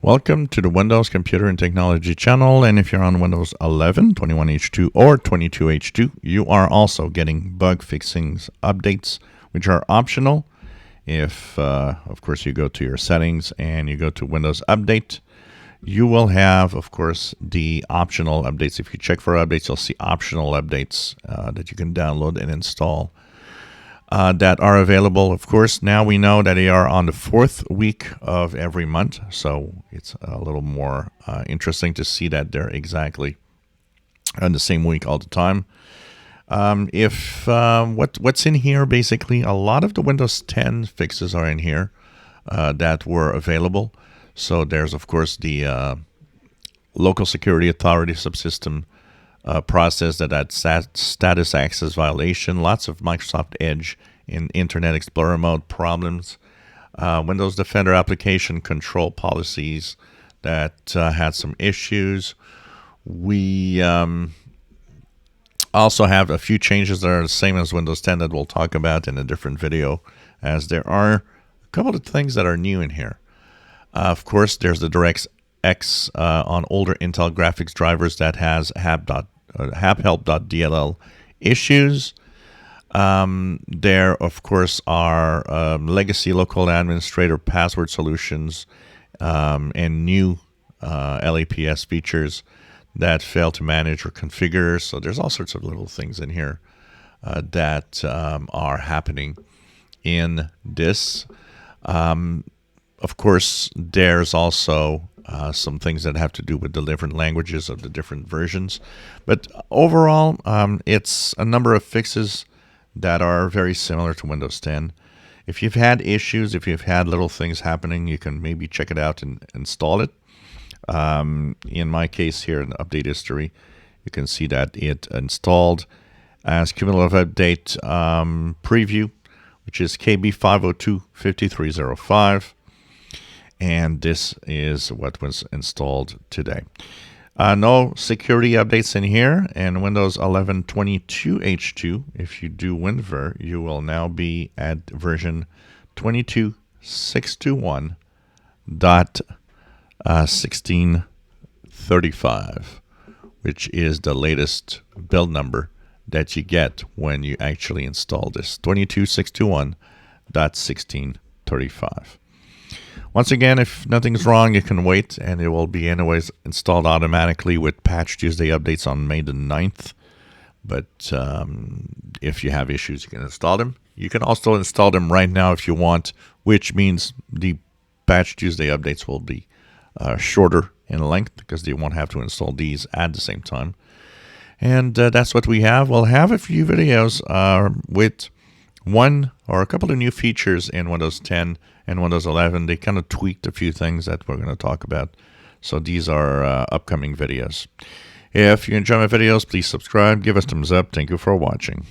Welcome to the Windows Computer and Technology channel, and if you're on Windows 11, 21H2 or 22H2, you are also getting bug fixings updates, which are optional. If, of course, you go to your settings and you go to Windows Update, you will have, of course, the optional updates. If you check for updates, you'll see optional updates that you can download and install. That are available. Of course, now we know that they are on the fourth week of every month, so it's a little more interesting to see that they're exactly on the same week all the time. What's in here, basically, a lot of the Windows 10 fixes are in here that were available. So there's, of course, the local security authority subsystem process that had status access violation, lots of Microsoft Edge in Internet Explorer mode problems, Windows Defender application control policies that had some issues. We also have a few changes that are the same as Windows 10 that we'll talk about in a different video, as there are a couple of things that are new in here. Of course, there's the DirectX on older Intel graphics drivers that has apphelp.dll issues. There, of course, are legacy local administrator password solutions and new LAPS features that fail to manage or configure. So there's all sorts of little things in here that are happening in this. Of course, there's also some things that have to do with the different languages of the different versions. But overall, it's a number of fixes that are very similar to Windows 10. If you've had issues, if you've had little things happening, you can maybe check it out and install it. In my case here in the update history, you can see that it installed as cumulative update preview, which is KB502-5305. And this is what was installed today. No security updates in here. And Windows 11 22H2, if you do WinVer, you will now be at version 22.621.1635, which is the latest build number that you get when you actually install this, 22.621.1635. Once again, if nothing's wrong, you can wait, and it will be anyways installed automatically with Patch Tuesday updates on May the 9th. But if you have issues, you can install them. You can also install them right now if you want, which means the Patch Tuesday updates will be shorter in length because they won't have to install these at the same time. And that's what we have. We'll have a few videos with one or a couple of new features in Windows 10 and Windows 11. They kind of tweaked a few things that we're going to talk about. So these are upcoming videos. If you enjoy my videos, please subscribe, give us a thumbs up. Thank you for watching.